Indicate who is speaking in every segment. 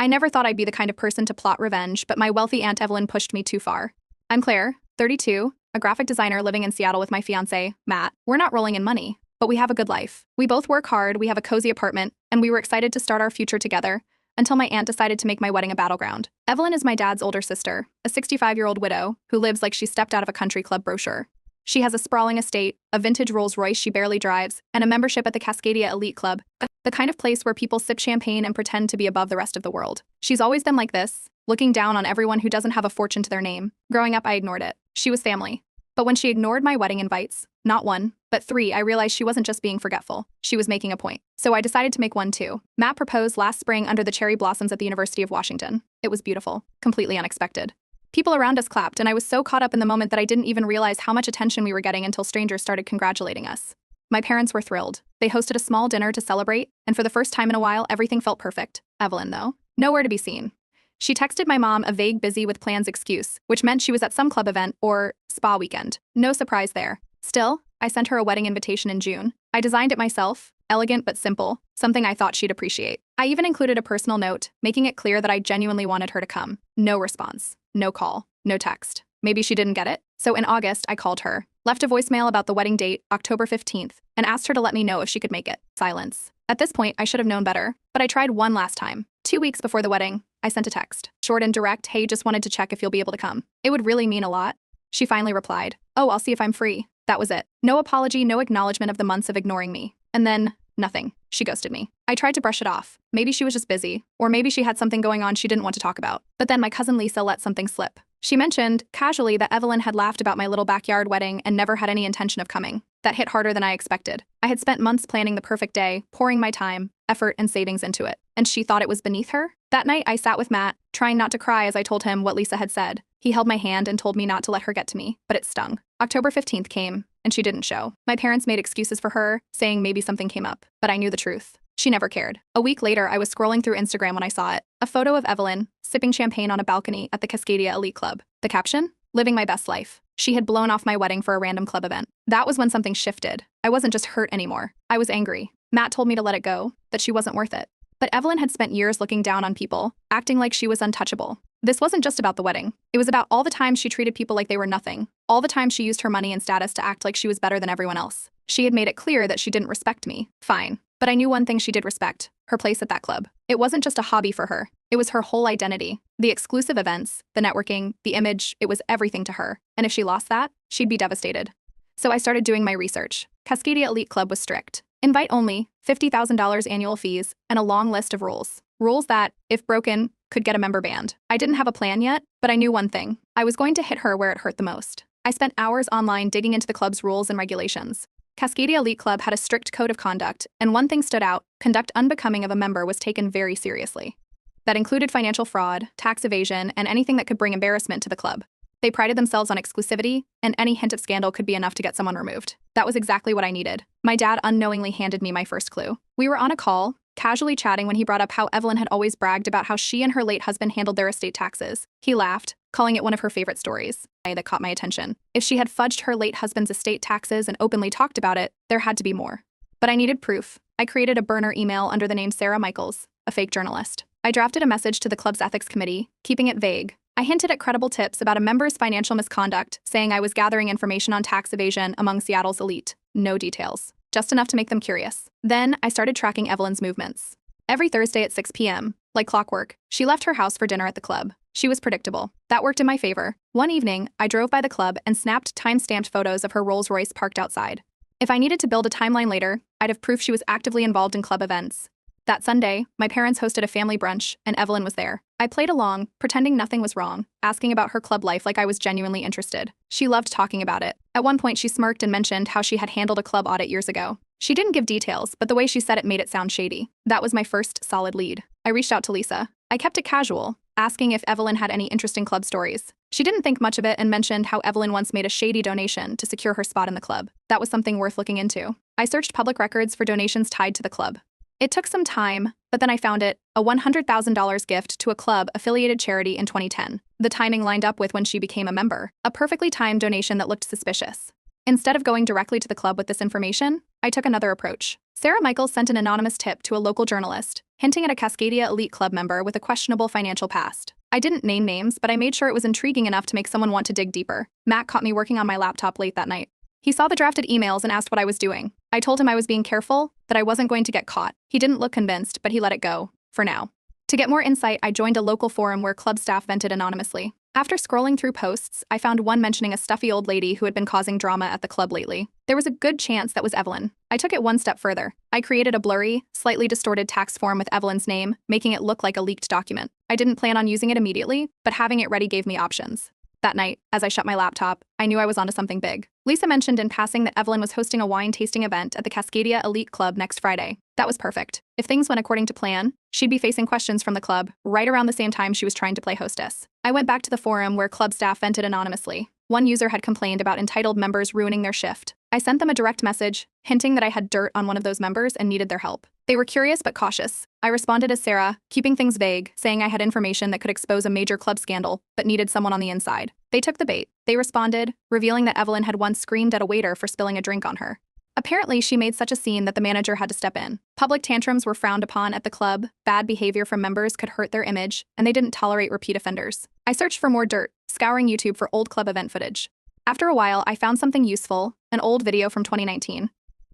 Speaker 1: I never thought I'd be the kind of person to plot revenge, but my wealthy Aunt Evelyn pushed me too far. I'm Claire, 32, a graphic designer living in Seattle with my fiancé, Matt. We're not rolling in money, but we have a good life. We both work hard, we have a cozy apartment, and we were excited to start our future together until my aunt decided to make my wedding a battleground. Evelyn is my dad's older sister, a 65-year-old widow who lives like she stepped out of a country club brochure. She has a sprawling estate, a vintage Rolls-Royce she barely drives, and a membership at the Cascadia Elite Club, the kind of place where people sip champagne and pretend to be above the rest of the world. She's always been like this, looking down on everyone who doesn't have a fortune to their name. Growing up, I ignored it. She was family. But when she ignored my wedding invites, not one, but three, I realized she wasn't just being forgetful. She was making a point. So I decided to make one too. Matt proposed last spring under the cherry blossoms at the University of Washington. It was beautiful, completely unexpected. People around us clapped, and I was so caught up in the moment that I didn't even realize how much attention we were getting until strangers started congratulating us. My parents were thrilled. They hosted a small dinner to celebrate, and for the first time in a while, everything felt perfect. Evelyn, though, nowhere to be seen. She texted my mom a vague busy with plans excuse, which meant she was at some club event or spa weekend. No surprise there. Still, I sent her a wedding invitation in June. I designed it myself, elegant but simple, something I thought she'd appreciate. I even included a personal note, making it clear that I genuinely wanted her to come. No response, no call, no text. Maybe she didn't get it? So in August, I called her, left a voicemail about the wedding date, October 15th, and asked her to let me know if she could make it. Silence. At this point, I should have known better, but I tried one last time. 2 weeks before the wedding, I sent a text. Short and direct, hey, just wanted to check if you'll be able to come. It would really mean a lot. She finally replied, oh, I'll see if I'm free. That was it. No apology, no acknowledgement of the months of ignoring me. And then, nothing. She ghosted me. I tried to brush it off. Maybe she was just busy, or maybe she had something going on she didn't want to talk about. But then my cousin Lisa let something slip. She mentioned, casually, that Evelyn had laughed about my little backyard wedding and never had any intention of coming. That hit harder than I expected. I had spent months planning the perfect day, pouring my time, effort, and savings into it. And she thought it was beneath her? That night, I sat with Matt, trying not to cry as I told him what Lisa had said. He held my hand and told me not to let her get to me, but it stung. October 15th came, and she didn't show. My parents made excuses for her, saying maybe something came up, but I knew the truth. She never cared. A week later, I was scrolling through Instagram when I saw it. A photo of Evelyn, sipping champagne on a balcony at the Cascadia Elite Club. The caption? Living my best life. She had blown off my wedding for a random club event. That was when something shifted. I wasn't just hurt anymore. I was angry. Matt told me to let it go, that she wasn't worth it. But Evelyn had spent years looking down on people, acting like she was untouchable. This wasn't just about the wedding. It was about all the times she treated people like they were nothing. All the times she used her money and status to act like she was better than everyone else. She had made it clear that she didn't respect me. Fine. But I knew one thing she did respect. Her place at that club. It wasn't just a hobby for her. It was her whole identity. The exclusive events, the networking, the image, it was everything to her. And if she lost that, she'd be devastated. So I started doing my research. Cascadia Elite Club was strict. Invite only, $50,000 annual fees, and a long list of rules. Rules that, if broken, could get a member banned. I didn't have a plan yet, but I knew one thing. I was going to hit her where it hurt the most. I spent hours online digging into the club's rules and regulations. Cascadia Elite Club had a strict code of conduct, and one thing stood out: conduct unbecoming of a member was taken very seriously. That included financial fraud, tax evasion, and anything that could bring embarrassment to the club. They prided themselves on exclusivity, and any hint of scandal could be enough to get someone removed. That was exactly what I needed. My dad unknowingly handed me my first clue. We were on a call, casually chatting when he brought up how Evelyn had always bragged about how she and her late husband handled their estate taxes. He laughed, calling it one of her favorite stories. That caught my attention. If she had fudged her late husband's estate taxes and openly talked about it, there had to be more. But I needed proof. I created a burner email under the name Sarah Michaels, a fake journalist. I drafted a message to the club's ethics committee, keeping it vague. I hinted at credible tips about a member's financial misconduct, saying I was gathering information on tax evasion among Seattle's elite. No details. Just enough to make them curious. Then I started tracking Evelyn's movements. Every Thursday at 6 p.m., like clockwork, she left her house for dinner at the club. She was predictable. That worked in my favor. One evening, I drove by the club and snapped time-stamped photos of her Rolls-Royce parked outside. If I needed to build a timeline later, I'd have proof she was actively involved in club events. That Sunday, my parents hosted a family brunch, and Evelyn was there. I played along, pretending nothing was wrong, asking about her club life like I was genuinely interested. She loved talking about it. At one point, she smirked and mentioned how she had handled a club audit years ago. She didn't give details, but the way she said it made it sound shady. That was my first solid lead. I reached out to Lisa. I kept it casual, asking if Evelyn had any interesting club stories. She didn't think much of it and mentioned how Evelyn once made a shady donation to secure her spot in the club. That was something worth looking into. I searched public records for donations tied to the club. It took some time, but then I found it, a $100,000 gift to a club-affiliated charity in 2010. The timing lined up with when she became a member. A perfectly timed donation that looked suspicious. Instead of going directly to the club with this information, I took another approach. Sarah Michaels sent an anonymous tip to a local journalist, hinting at a Cascadia elite club member with a questionable financial past. I didn't name names, but I made sure it was intriguing enough to make someone want to dig deeper. Matt caught me working on my laptop late that night. He saw the drafted emails and asked what I was doing. I told him I was being careful, that I wasn't going to get caught. He didn't look convinced, but he let it go, for now. To get more insight, I joined a local forum where club staff vented anonymously. After scrolling through posts, I found one mentioning a stuffy old lady who had been causing drama at the club lately. There was a good chance that was Evelyn. I took it one step further. I created a blurry, slightly distorted tax form with Evelyn's name, making it look like a leaked document. I didn't plan on using it immediately, but having it ready gave me options. That night, as I shut my laptop, I knew I was onto something big. Lisa mentioned in passing that Evelyn was hosting a wine tasting event at the Cascadia Elite Club next Friday. That was perfect. If things went according to plan, she'd be facing questions from the club right around the same time she was trying to play hostess. I went back to the forum where club staff vented anonymously. One user had complained about entitled members ruining their shift. I sent them a direct message, hinting that I had dirt on one of those members and needed their help. They were curious but cautious. I responded as Sarah, keeping things vague, saying I had information that could expose a major club scandal, but needed someone on the inside. They took the bait. They responded, revealing that Evelyn had once screamed at a waiter for spilling a drink on her. Apparently, she made such a scene that the manager had to step in. Public tantrums were frowned upon at the club, bad behavior from members could hurt their image, and they didn't tolerate repeat offenders. I searched for more dirt, scouring YouTube for old club event footage. After a while, I found something useful, an old video from 2019.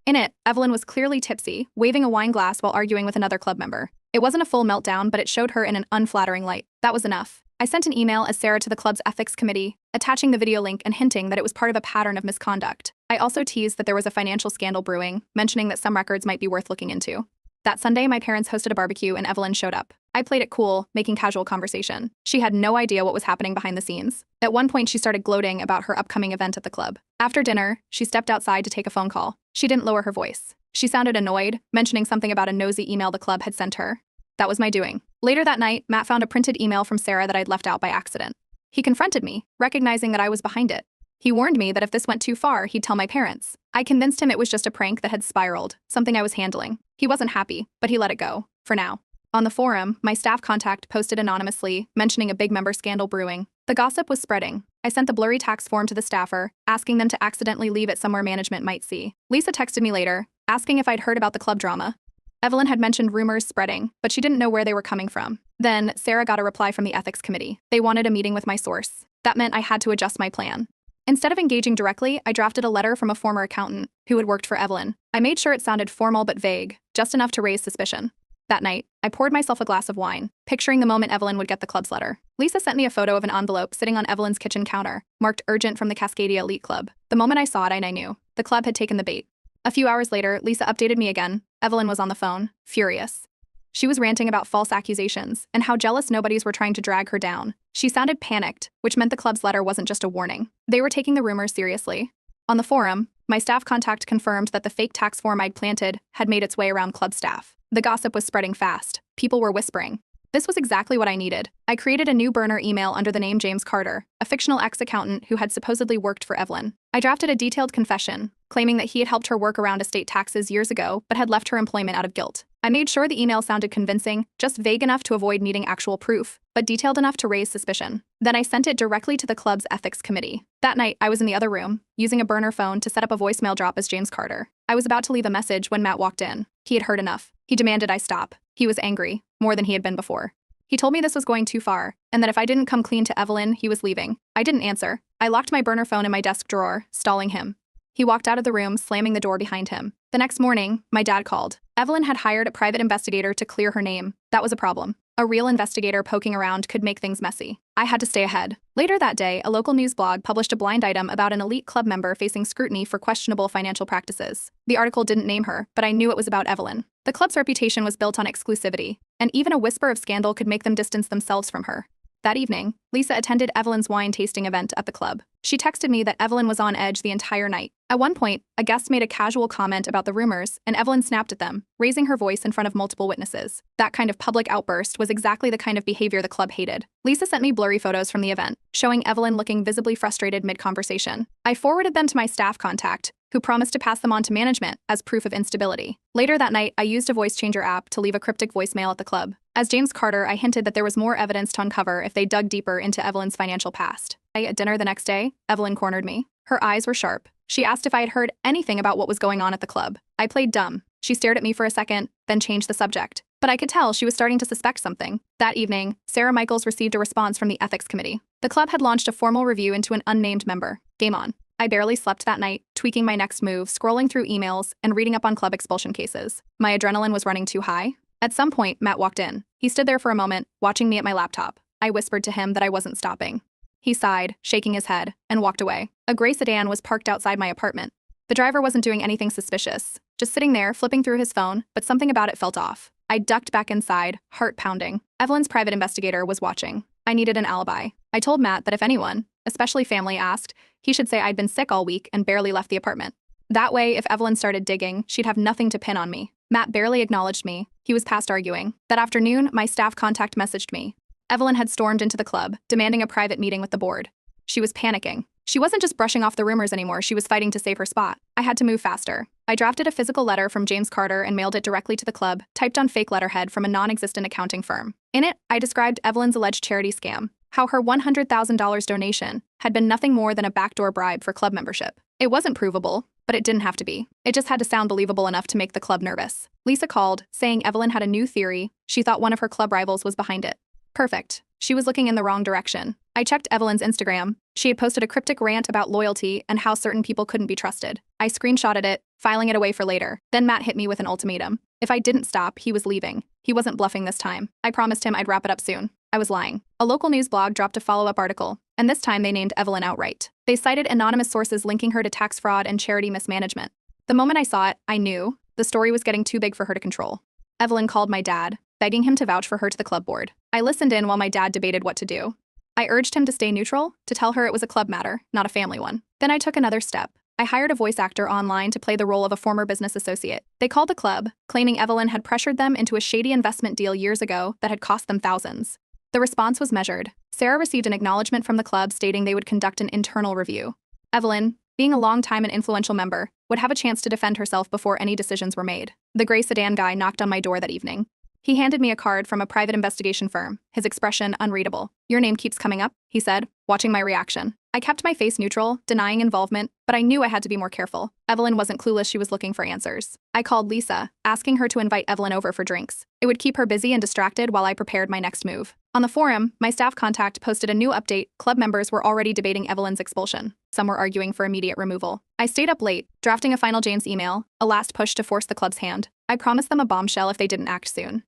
Speaker 1: In it, Evelyn was clearly tipsy, waving a wine glass while arguing with another club member. It wasn't a full meltdown, but it showed her in an unflattering light. That was enough. I sent an email as Sarah to the club's ethics committee, attaching the video link and hinting that it was part of a pattern of misconduct. I also teased that there was a financial scandal brewing, mentioning that some records might be worth looking into. That Sunday, my parents hosted a barbecue and Evelyn showed up. I played it cool, making casual conversation. She had no idea what was happening behind the scenes. At one point, she started gloating about her upcoming event at the club. After dinner, she stepped outside to take a phone call. She didn't lower her voice. She sounded annoyed, mentioning something about a nosy email the club had sent her. That was my doing. Later that night, Matt found a printed email from Sarah that I'd left out by accident. He confronted me, recognizing that I was behind it. He warned me that if this went too far, he'd tell my parents. I convinced him it was just a prank that had spiraled, something I was handling. He wasn't happy, but he let it go, for now. On the forum, my staff contact posted anonymously, mentioning a big member scandal brewing. The gossip was spreading. I sent the blurry tax form to the staffer, asking them to accidentally leave it somewhere management might see. Lisa texted me later, asking if I'd heard about the club drama. Evelyn had mentioned rumors spreading, but she didn't know where they were coming from. Then, Sarah got a reply from the ethics committee. They wanted a meeting with my source. That meant I had to adjust my plan. Instead of engaging directly, I drafted a letter from a former accountant who had worked for Evelyn. I made sure it sounded formal but vague, just enough to raise suspicion. That night, I poured myself a glass of wine, picturing the moment Evelyn would get the club's letter. Lisa sent me a photo of an envelope sitting on Evelyn's kitchen counter, marked urgent from the Cascadia Elite Club. The moment I saw it, I knew. The club had taken the bait. A few hours later, Lisa updated me again. Evelyn was on the phone, furious. She was ranting about false accusations and how jealous nobodies were trying to drag her down. She sounded panicked, which meant the club's letter wasn't just a warning. They were taking the rumors seriously. On the forum, my staff contact confirmed that the fake tax form I'd planted had made its way around club staff. The gossip was spreading fast. People were whispering. This was exactly what I needed. I created a new burner email under the name James Carter, a fictional ex-accountant who had supposedly worked for Evelyn. I drafted a detailed confession, claiming that he had helped her work around estate taxes years ago but had left her employment out of guilt. I made sure the email sounded convincing, just vague enough to avoid needing actual proof, but detailed enough to raise suspicion. Then I sent it directly to the club's ethics committee. That night, I was in the other room, using a burner phone to set up a voicemail drop as James Carter. I was about to leave a message when Matt walked in. He had heard enough. He demanded I stop. He was angry, more than he had been before. He told me this was going too far, and that if I didn't come clean to Evelyn, he was leaving. I didn't answer. I locked my burner phone in my desk drawer, stalling him. He walked out of the room, slamming the door behind him. The next morning, my dad called. Evelyn had hired a private investigator to clear her name. That was a problem. A real investigator poking around could make things messy. I had to stay ahead. Later that day, a local news blog published a blind item about an elite club member facing scrutiny for questionable financial practices. The article didn't name her, but I knew it was about Evelyn. The club's reputation was built on exclusivity, and even a whisper of scandal could make them distance themselves from her. That evening, Lisa attended Evelyn's wine tasting event at the club. She texted me that Evelyn was on edge the entire night. At one point, a guest made a casual comment about the rumors, and Evelyn snapped at them, raising her voice in front of multiple witnesses. That kind of public outburst was exactly the kind of behavior the club hated. Lisa sent me blurry photos from the event, showing Evelyn looking visibly frustrated mid-conversation. I forwarded them to my staff contact, who promised to pass them on to management as proof of instability. Later that night, I used a voice changer app to leave a cryptic voicemail at the club. As James Carter, I hinted that there was more evidence to uncover if they dug deeper into Evelyn's financial past. At dinner the next day, Evelyn cornered me. Her eyes were sharp, She asked if I had heard anything about what was going on at the club. I played dumb. She stared at me for a second, then changed the subject. But I could tell she was starting to suspect something. That evening, Sarah Michaels received a response from the ethics committee. The club had launched a formal review into an unnamed member. Game on. I barely slept that night, tweaking my next move, scrolling through emails, and reading up on club expulsion cases. My adrenaline was running too high. At some point, Matt walked in. He stood there for a moment, watching me at my laptop. I whispered to him that I wasn't stopping. He sighed, shaking his head, and walked away. A gray sedan was parked outside my apartment. The driver wasn't doing anything suspicious, just sitting there, flipping through his phone, but something about it felt off. I ducked back inside, heart pounding. Evelyn's private investigator was watching. I needed an alibi. I told Matt that if anyone, especially family, asked, he should say I'd been sick all week and barely left the apartment. That way, if Evelyn started digging, she'd have nothing to pin on me. Matt barely acknowledged me. He was past arguing. That afternoon, my staff contact messaged me. Evelyn had stormed into the club, demanding a private meeting with the board. She was panicking. She wasn't just brushing off the rumors anymore, she was fighting to save her spot. I had to move faster. I drafted a physical letter from James Carter and mailed it directly to the club, typed on fake letterhead from a non-existent accounting firm. In it, I described Evelyn's alleged charity scam, how her $100,000 donation had been nothing more than a backdoor bribe for club membership. It wasn't provable, but it didn't have to be. It just had to sound believable enough to make the club nervous. Lisa called, saying Evelyn had a new theory. She thought one of her club rivals was behind it. Perfect. She was looking in the wrong direction. I checked Evelyn's Instagram. She had posted a cryptic rant about loyalty and how certain people couldn't be trusted. I screenshotted it, filing it away for later. Then Matt hit me with an ultimatum. If I didn't stop, he was leaving. He wasn't bluffing this time. I promised him I'd wrap it up soon. I was lying. A local news blog dropped a follow-up article, and this time they named Evelyn outright. They cited anonymous sources linking her to tax fraud and charity mismanagement. The moment I saw it, I knew the story was getting too big for her to control. Evelyn called my dad, begging him to vouch for her to the club board. I listened in while my dad debated what to do. I urged him to stay neutral, to tell her it was a club matter, not a family one. Then I took another step. I hired a voice actor online to play the role of a former business associate. They called the club, claiming Evelyn had pressured them into a shady investment deal years ago that had cost them thousands. The response was measured. Sarah received an acknowledgement from the club stating they would conduct an internal review. Evelyn, being a long-time and influential member, would have a chance to defend herself before any decisions were made. The gray sedan guy knocked on my door that evening. He handed me a card from a private investigation firm, his expression unreadable. "Your name keeps coming up," he said, watching my reaction. I kept my face neutral, denying involvement, but I knew I had to be more careful. Evelyn wasn't clueless, she was looking for answers. I called Lisa, asking her to invite Evelyn over for drinks. It would keep her busy and distracted while I prepared my next move. On the forum, my staff contact posted a new update. Club members were already debating Evelyn's expulsion. Some were arguing for immediate removal. I stayed up late, drafting a final James email, a last push to force the club's hand. I promised them a bombshell if they didn't act soon.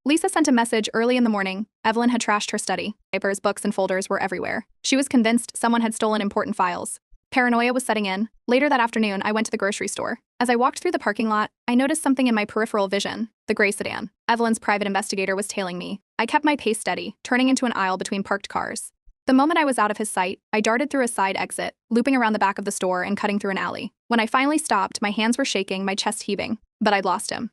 Speaker 1: Lisa sent a message early in the morning. Evelyn had trashed her study. Papers, books, and folders were everywhere. She was convinced someone had stolen important files. Paranoia was setting in. Later that afternoon, I went to the grocery store. As I walked through the parking lot, I noticed something in my peripheral vision. The gray sedan. Evelyn's private investigator was tailing me. I kept my pace steady, turning into an aisle between parked cars. The moment I was out of his sight, I darted through a side exit, looping around the back of the store and cutting through an alley. When I finally stopped, my hands were shaking, my chest heaving. But I'd lost him.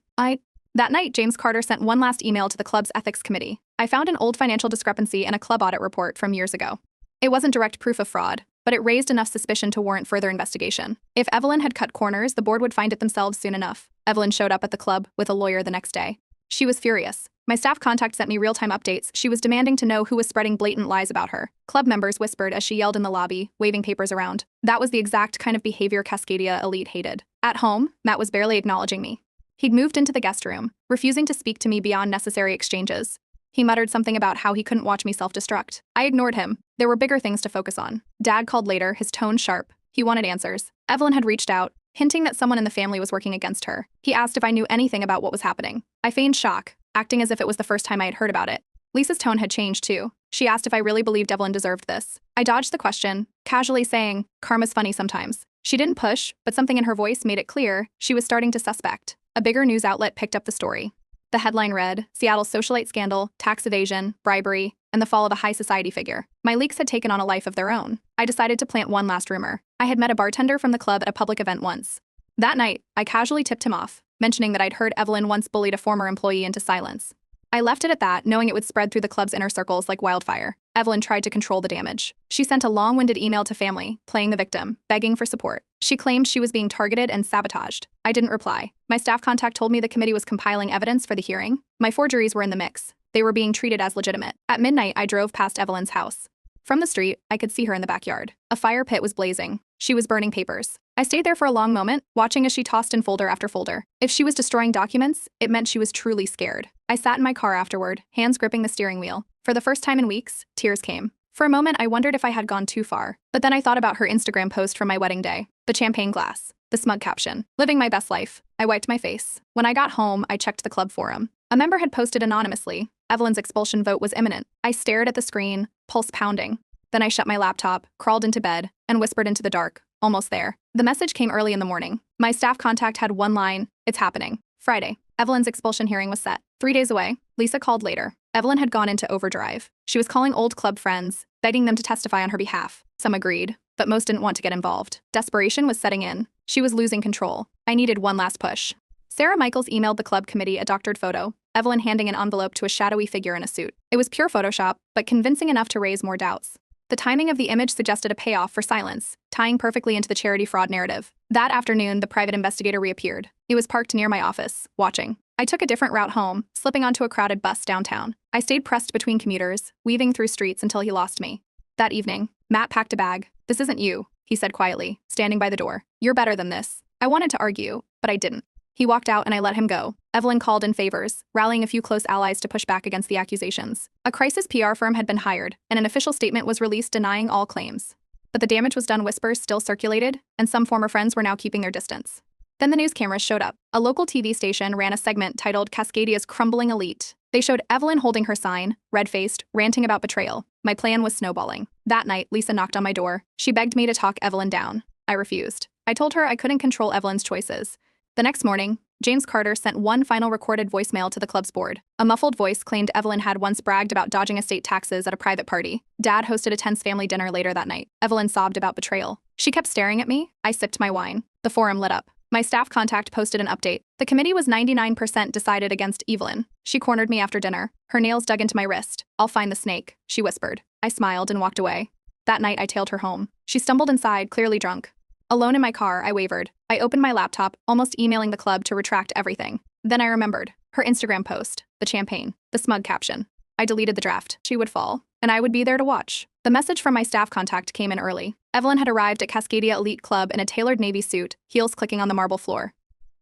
Speaker 1: That night, James Carter sent one last email to the club's ethics committee. I found an old financial discrepancy in a club audit report from years ago. It wasn't direct proof of fraud, but it raised enough suspicion to warrant further investigation. If Evelyn had cut corners, the board would find it themselves soon enough. Evelyn showed up at the club with a lawyer the next day. She was furious. My staff contact sent me real-time updates. She was demanding to know who was spreading blatant lies about her. Club members whispered as she yelled in the lobby, waving papers around. That was the exact kind of behavior Cascadia elite hated. At home, Matt was barely acknowledging me. He'd moved into the guest room, refusing to speak to me beyond necessary exchanges. He muttered something about how he couldn't watch me self-destruct. I ignored him. There were bigger things to focus on. Dad called later, his tone sharp. He wanted answers. Evelyn had reached out, hinting that someone in the family was working against her. He asked if I knew anything about what was happening. I feigned shock, acting as if it was the first time I had heard about it. Lisa's tone had changed too. She asked if I really believed Evelyn deserved this. I dodged the question, casually saying, "Karma's funny sometimes." She didn't push, but something in her voice made it clear she was starting to suspect. A bigger news outlet picked up the story. The headline read, "Seattle's socialite scandal, tax evasion, bribery, and the fall of a high society figure." My leaks had taken on a life of their own. I decided to plant one last rumor. I had met a bartender from the club at a public event once. That night, I casually tipped him off, mentioning that I'd heard Evelyn once bullied a former employee into silence. I left it at that, knowing it would spread through the club's inner circles like wildfire. Evelyn tried to control the damage. She sent a long-winded email to family, playing the victim, begging for support. She claimed she was being targeted and sabotaged. I didn't reply. My staff contact told me the committee was compiling evidence for the hearing. My forgeries were in the mix. They were being treated as legitimate. At midnight, I drove past Evelyn's house. From the street, I could see her in the backyard. A fire pit was blazing. She was burning papers. I stayed there for a long moment, watching as she tossed in folder after folder. If she was destroying documents, it meant she was truly scared. I sat in my car afterward, hands gripping the steering wheel. For the first time in weeks, tears came. For a moment, I wondered if I had gone too far. But then I thought about her Instagram post from my wedding day. The champagne glass. The smug caption. Living my best life. I wiped my face. When I got home, I checked the club forum. A member had posted anonymously. Evelyn's expulsion vote was imminent. I stared at the screen, pulse pounding. Then I shut my laptop, crawled into bed, and whispered into the dark. Almost there. The message came early in the morning. My staff contact had one line, "It's happening." Friday. Evelyn's expulsion hearing was set. 3 days away. Lisa called later. Evelyn had gone into overdrive. She was calling old club friends, begging them to testify on her behalf. Some agreed, but most didn't want to get involved. Desperation was setting in. She was losing control. I needed one last push. Sarah Michaels emailed the club committee a doctored photo, Evelyn handing an envelope to a shadowy figure in a suit. It was pure Photoshop, but convincing enough to raise more doubts. The timing of the image suggested a payoff for silence, tying perfectly into the charity fraud narrative. That afternoon, the private investigator reappeared. It was parked near my office, watching. I took a different route home, slipping onto a crowded bus downtown. I stayed pressed between commuters, weaving through streets until he lost me. That evening, Matt packed a bag. "This isn't you," he said quietly, standing by the door. "You're better than this." I wanted to argue, but I didn't. He walked out and I let him go. Evelyn called in favors, rallying a few close allies to push back against the accusations. A crisis PR firm had been hired, and an official statement was released denying all claims. But the damage was done whispers still circulated, and some former friends were now keeping their distance. Then the news cameras showed up. A local TV station ran a segment titled Cascadia's Crumbling Elite. They showed Evelyn holding her sign, red-faced, ranting about betrayal. My plan was snowballing. That night, Lisa knocked on my door. She begged me to talk Evelyn down. I refused. I told her I couldn't control Evelyn's choices. The next morning, James Carter sent one final recorded voicemail to the club's board. A muffled voice claimed Evelyn had once bragged about dodging estate taxes at a private party. Dad hosted a tense family dinner later that night. Evelyn sobbed about betrayal. She kept staring at me. I sipped my wine. The forum lit up. My staff contact posted an update. The committee was 99% decided against Evelyn. She cornered me after dinner. Her nails dug into my wrist. "I'll find the snake," she whispered. I smiled and walked away. That night, I tailed her home. She stumbled inside, clearly drunk. Alone in my car, I wavered. I opened my laptop, almost emailing the club to retract everything. Then I remembered. Her Instagram post. The champagne. The smug caption. I deleted the draft. She would fall, and I would be there to watch. The message from my staff contact came in early. Evelyn had arrived at Cascadia Elite Club in a tailored navy suit, heels clicking on the marble floor.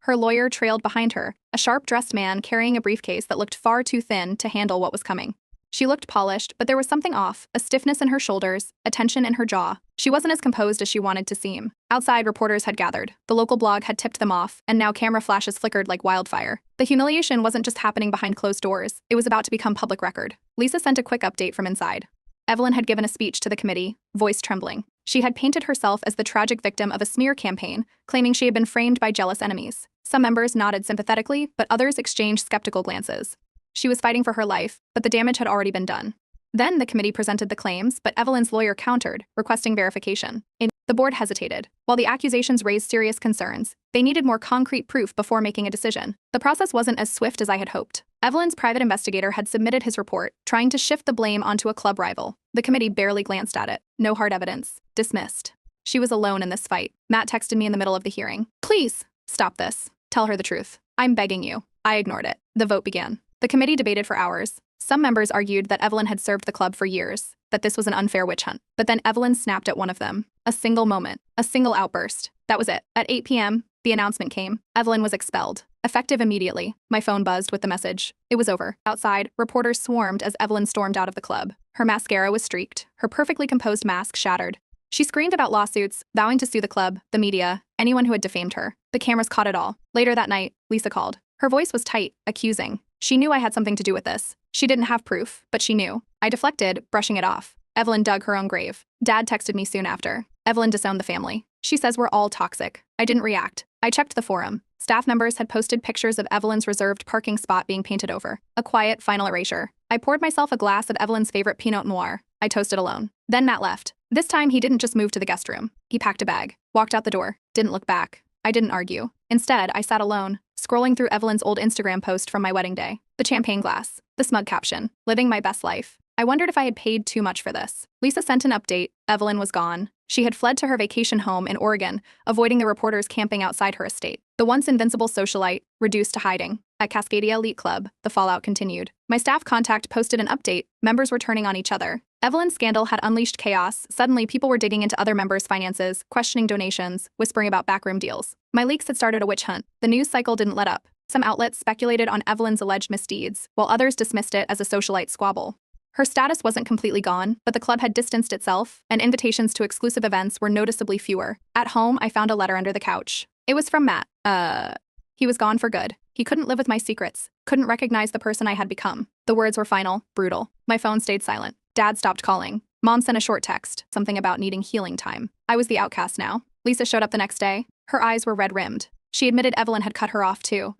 Speaker 1: Her lawyer trailed behind her, a sharp-dressed man carrying a briefcase that looked far too thin to handle what was coming. She looked polished, but there was something off, a stiffness in her shoulders, a tension in her jaw. She wasn't as composed as she wanted to seem. Outside, reporters had gathered. The local blog had tipped them off, and now camera flashes flickered like wildfire. The humiliation wasn't just happening behind closed doors, it was about to become public record. Lisa sent a quick update from inside. Evelyn had given a speech to the committee, voice trembling. She had painted herself as the tragic victim of a smear campaign, claiming she had been framed by jealous enemies. Some members nodded sympathetically, but others exchanged skeptical glances. She was fighting for her life, but the damage had already been done. Then the committee presented the claims, but Evelyn's lawyer countered, requesting verification. The board hesitated. While the accusations raised serious concerns, they needed more concrete proof before making a decision. The process wasn't as swift as I had hoped. Evelyn's private investigator had submitted his report, trying to shift the blame onto a club rival. The committee barely glanced at it. No hard evidence. Dismissed. She was alone in this fight. Matt texted me in the middle of the hearing. "Please, stop this. Tell her the truth. I'm begging you." I ignored it. The vote began. The committee debated for hours. Some members argued that Evelyn had served the club for years, that this was an unfair witch hunt. But then Evelyn snapped at one of them. A single moment. A single outburst. That was it. At 8 p.m., the announcement came. Evelyn was expelled. Effective immediately. My phone buzzed with the message. It was over. Outside, reporters swarmed as Evelyn stormed out of the club. Her mascara was streaked, her perfectly composed mask shattered. She screamed about lawsuits, vowing to sue the club, the media, anyone who had defamed her. The cameras caught it all. Later that night, Lisa called. Her voice was tight, accusing. She knew I had something to do with this. She didn't have proof, but she knew. I deflected, brushing it off. Evelyn dug her own grave. Dad texted me soon after. Evelyn disowned the family. She says we're all toxic. I didn't react. I checked the forum. Staff members had posted pictures of Evelyn's reserved parking spot being painted over. A quiet, final erasure. I poured myself a glass of Evelyn's favorite Pinot Noir. I toasted alone. Then Matt left. This time, he didn't just move to the guest room. He packed a bag, walked out the door, didn't look back. I didn't argue. Instead, I sat alone, scrolling through Evelyn's old Instagram post from my wedding day. The champagne glass. The smug caption. Living my best life. I wondered if I had paid too much for this. Lisa sent an update. Evelyn was gone. She had fled to her vacation home in Oregon, avoiding the reporters camping outside her estate. The once invincible socialite, reduced to hiding. At Cascadia Elite Club, the fallout continued. My staff contact posted an update. Members were turning on each other. Evelyn's scandal had unleashed chaos. Suddenly, people were digging into other members' finances, questioning donations, whispering about backroom deals. My leaks had started a witch hunt. The news cycle didn't let up. Some outlets speculated on Evelyn's alleged misdeeds, while others dismissed it as a socialite squabble. Her status wasn't completely gone, but the club had distanced itself, and invitations to exclusive events were noticeably fewer. At home, I found a letter under the couch. It was from Matt. He was gone for good. He couldn't live with my secrets, couldn't recognize the person I had become. The words were final, brutal. My phone stayed silent. Dad stopped calling. Mom sent a short text, something about needing healing time. I was the outcast now. Lisa showed up the next day. Her eyes were red-rimmed. She admitted Evelyn had cut her off too.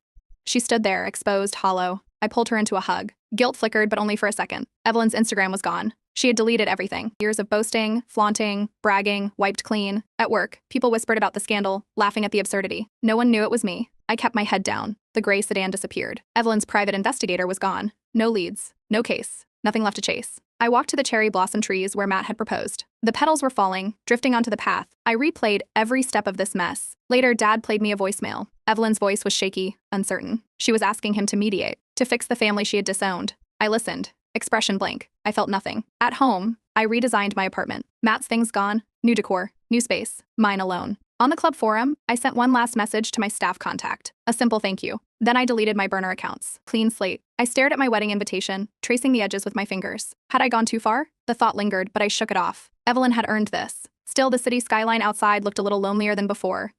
Speaker 1: She stood there, exposed, hollow. I pulled her into a hug. Guilt flickered, but only for a second. Evelyn's Instagram was gone. She had deleted everything. Years of boasting, flaunting, bragging, wiped clean. At work, people whispered about the scandal, laughing at the absurdity. No one knew it was me. I kept my head down. The gray sedan disappeared. Evelyn's private investigator was gone. No leads. No case. Nothing left to chase. I walked to the cherry blossom trees where Matt had proposed. The petals were falling, drifting onto the path. I replayed every step of this mess. Later, Dad played me a voicemail. Evelyn's voice was shaky, uncertain. She was asking him to mediate, to fix the family she had disowned. I listened. Expression blank. I felt nothing. At home, I redesigned my apartment. Matt's things gone. New decor. New space. Mine alone. On the club forum, I sent one last message to my staff contact. A simple thank you. Then I deleted my burner accounts. Clean slate. I stared at my wedding invitation, tracing the edges with my fingers. Had I gone too far? The thought lingered, but I shook it off. Evelyn had earned this. Still, the city skyline outside looked a little lonelier than before.